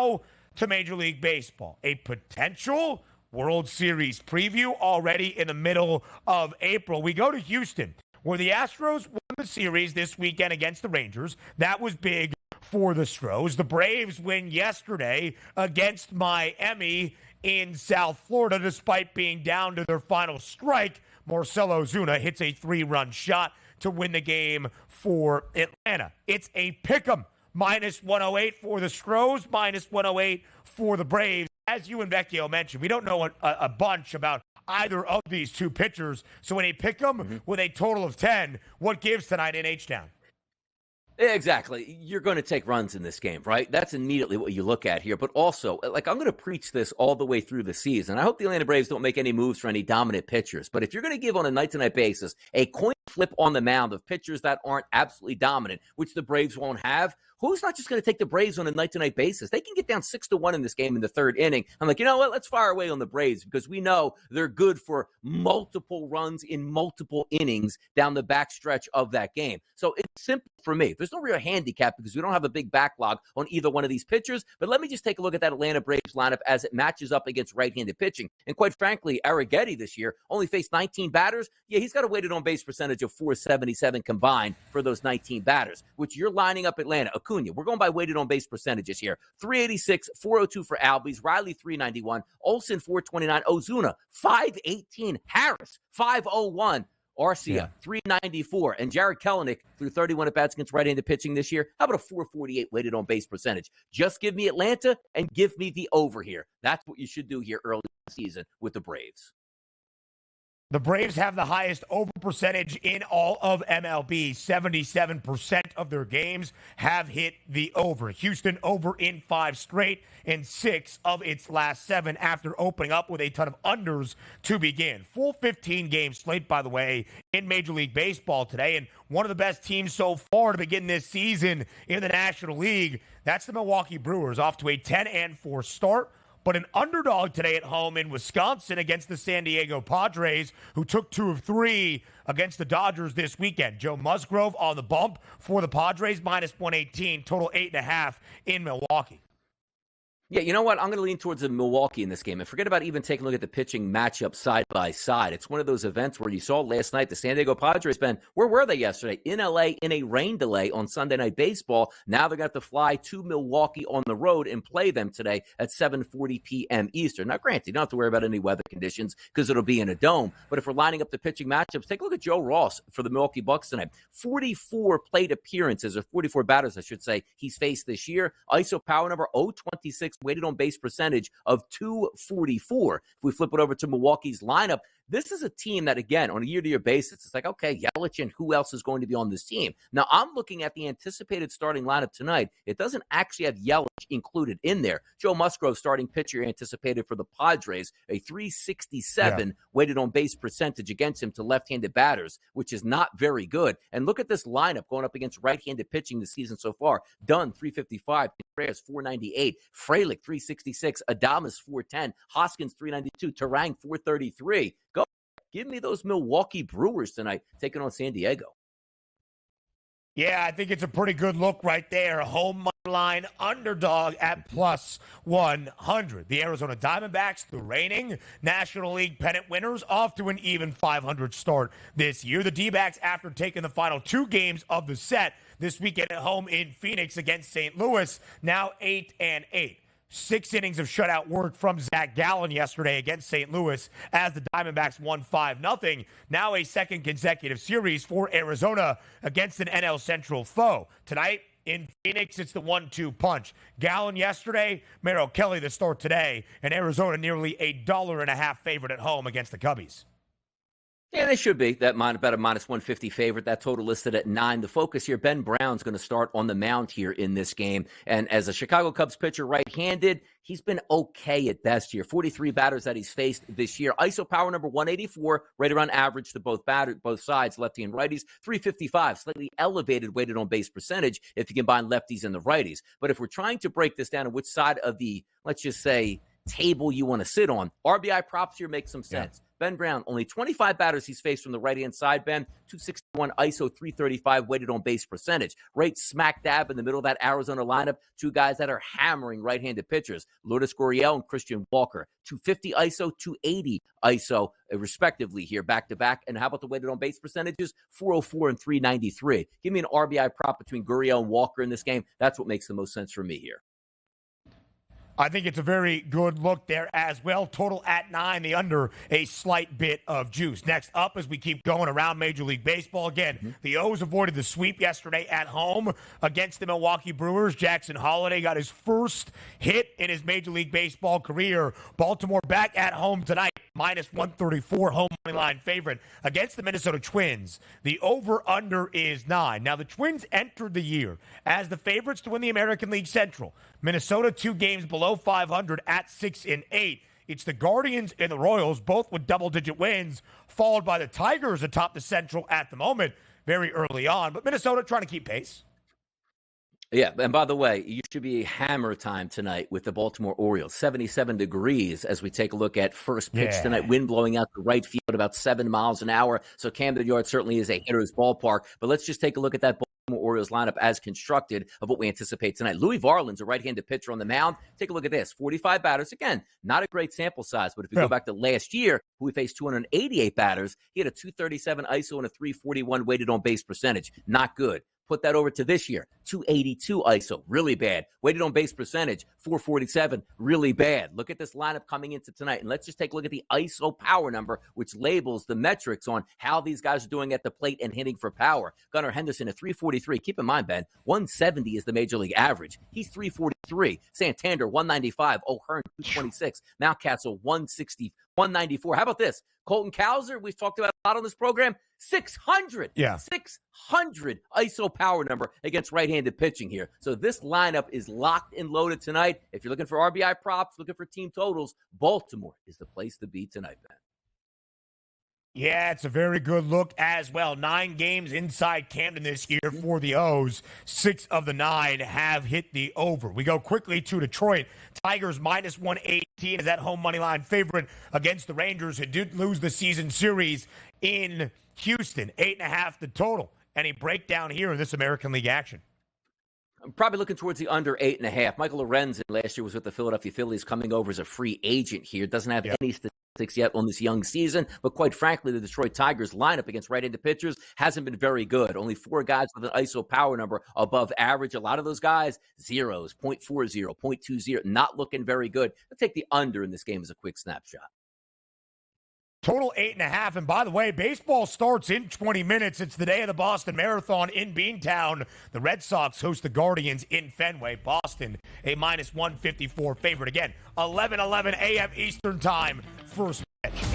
Now to Major League Baseball. A potential World Series preview already in the middle of April. We go to Houston, where the Astros won the series this weekend against the Rangers. That was big for the Astros. The Braves win yesterday against Miami in South Florida, despite being down to their final strike. Marcell Ozuna hits a 3-run shot to win the game for Atlanta. It's a pick'em. Minus 108 for the Astros, minus 108 for the Braves. As you and Vecchio mentioned, we don't know a bunch about either of these two pitchers. So in a pick'em with a total of 10, what gives tonight in H-Town? Exactly. You're going to take runs in this game, right? That's immediately what you look at here. But also, I'm going to preach this all the way through the season. I hope the Atlanta Braves don't make any moves for any dominant pitchers. But if you're going to give on a night-to-night basis a coin flip on the mound of pitchers that aren't absolutely dominant, which the Braves won't have, who's not just going to take the Braves on a night-to-night basis? They can get down 6-1 in this game in the third inning. I'm like, you know what? Let's fire away on the Braves because we know they're good for multiple runs in multiple innings down the backstretch of that game. So it's simple for me. There's no real handicap because we don't have a big backlog on either one of these pitchers. But let me just take a look at that Atlanta Braves lineup as it matches up against right-handed pitching. And quite frankly, Arrighetti this year only faced 19 batters. Yeah, he's got a weighted on-base percentage of .477 combined for those 19 batters, which you're lining up Atlanta. Acuna, we're going by weighted on-base percentages here. 386, 402 for Albies, Riley 391, Olsen 429, Ozuna 518, Harris 501, Arcia 394, and Jared Kelenic through 31 at-bats against right-handed pitching this year. How about a 448 weighted on-base percentage? Just give me Atlanta and give me the over here. That's what you should do here early in the season with the Braves. The Braves have the highest over percentage in all of MLB. 77% of their games have hit the over. Houston over in 5 straight in 6 of its last 7 after opening up with a ton of unders to begin. Full 15-game slate, by the way, in Major League Baseball today. And one of the best teams so far to begin this season in the National League, that's the Milwaukee Brewers, off to a 10-4 start. But an underdog today at home in Wisconsin against the San Diego Padres, who took 2 of 3 against the Dodgers this weekend. Joe Musgrove on the bump for the Padres, minus 118, total 8.5 in Milwaukee. Yeah, you know what? I'm going to lean towards the Milwaukee in this game. And forget about even taking a look at the pitching matchup side by side. It's one of those events where you saw last night the San Diego Padres, Ben, where were they yesterday? In L.A. in a rain delay on Sunday Night Baseball. Now they're going to have to fly to Milwaukee on the road and play them today at 7:40 p.m. Eastern. Now, granted, you don't have to worry about any weather conditions because it'll be in a dome. But if we're lining up the pitching matchups, take a look at Joe Ross for the Milwaukee Bucks tonight. 44 plate appearances, or 44 batters, I should say, he's faced this year. ISO power number 026. Weighted on base percentage of 244. If we flip it over to Milwaukee's lineup, this is a team that, again, on a year-to-year basis, it's like, okay, Yelich and who else is going to be on this team? Now, I'm looking at the anticipated starting lineup tonight. It doesn't actually have Yelich included in there. Joe Musgrove, starting pitcher, anticipated for the Padres, a 367 weighted on base percentage against him to left-handed batters, which is not very good. And look at this lineup going up against right-handed pitching this season so far. Dunn, 355, Contreras, 498, Frelick, 366, Adames, 410, Hoskins, 392, Terang, 433. Go. Give me those Milwaukee Brewers tonight taking on San Diego. Yeah, I think it's a pretty good look right there. Home money line underdog at plus 100. The Arizona Diamondbacks, the reigning National League pennant winners, off to an even 500 start this year. The D-backs, after taking the final 2 games of the set this weekend at home in Phoenix against St. Louis, now 8-8. 6 innings of shutout work from Zach Gallen yesterday against St. Louis as the Diamondbacks won 5-0. Now a second consecutive series for Arizona against an NL Central foe. Tonight in Phoenix, it's the 1-2 punch. Gallen yesterday, Merrill Kelly the start today, and Arizona nearly $1.50 favorite at home against the Cubbies. Yeah, they should be. About a minus 150 favorite. That total listed at 9. The focus here, Ben Brown's going to start on the mound here in this game. And as a Chicago Cubs pitcher, right-handed, he's been okay at best here. 43 batters that he's faced this year. ISO power number 184, right around average to both sides, lefty and righties. 355, slightly elevated weighted on base percentage if you combine lefties and the righties. But if we're trying to break this down on which side of the, let's just say, table you want to sit on. RBI props here make some sense. Ben Brown, only 25 batters he's faced from the right-hand side, Ben. 261 ISO, 335 weighted on base percentage. Right smack dab in the middle of that Arizona lineup, two guys that are hammering right-handed pitchers, Lourdes Gurriel and Christian Walker. 250 ISO, 280 ISO, respectively here, back-to-back. And how about the weighted on base percentages? 404 and 393. Give me an RBI prop between Gurriel and Walker in this game. That's what makes the most sense for me here. I think it's a very good look there as well. Total at 9, the under a slight bit of juice. Next up, as we keep going around Major League Baseball, again, the O's avoided the sweep yesterday at home against the Milwaukee Brewers. Jackson Holliday got his first hit in his Major League Baseball career. Baltimore back at home tonight, minus 134 home money line favorite against the Minnesota Twins. The over-under is 9. Now, the Twins entered the year as the favorites to win the American League Central. Minnesota 2 games below 500 at 6-8. It's the Guardians and the Royals, both with double-digit wins, followed by the Tigers atop the Central at the moment, very early on. But Minnesota trying to keep pace. Yeah, and by the way, you should be hammer time tonight with the Baltimore Orioles. 77 degrees as we take a look at first pitch tonight. Wind blowing out to right field about 7 miles an hour. So Camden Yards certainly is a hitter's ballpark. But let's just take a look at that Baltimore Orioles lineup as constructed of what we anticipate tonight. Louis Varland's a right-handed pitcher on the mound. Take a look at this. 45 batters. Again, not a great sample size, but if you go back to last year, who we faced 288 batters, he had a 237 ISO and a 341 weighted on base percentage. Not good. Put that over to this year, 282 ISO, really bad. Weighted on base percentage, 447, really bad. Look at this lineup coming into tonight, and let's just take a look at the ISO power number, which labels the metrics on how these guys are doing at the plate and hitting for power. Gunnar Henderson at 343. Keep in mind, Ben, 170 is the major league average. He's 343. Santander, 195. O'Hearn, 226. Mountcastle, 160, 194. How about this? Colton Cowser, we've talked about a lot on this program, 600. 600 ISO power number against right-handed pitching here. So this lineup is locked and loaded tonight. If you're looking for RBI props, looking for team totals, Baltimore is the place to be tonight, Ben. Yeah, it's a very good look as well. 9 games inside Camden this year for the O's. 6 of the 9 have hit the over. We go quickly to Detroit. Tigers minus 118 is that home money line favorite against the Rangers, who did lose the season series in Houston. 8.5 the total. Any breakdown here in this American League action? I'm probably looking towards the under 8.5. Michael Lorenzen last year was with the Philadelphia Phillies, coming over as a free agent here. Doesn't have any statistics yet on this young season, but quite frankly, the Detroit Tigers lineup against right-handed pitchers hasn't been very good. Only 4 guys with an ISO power number above average. A lot of those guys, zeros, 0.40, 0.20, not looking very good. Let's take the under in this game as a quick snapshot. Total 8.5. And by the way, baseball starts in 20 minutes. It's the day of the Boston Marathon in Beantown. The Red Sox host the Guardians in Fenway. Boston, a minus 154 favorite. Again, 11:11 a.m. Eastern time. First pitch.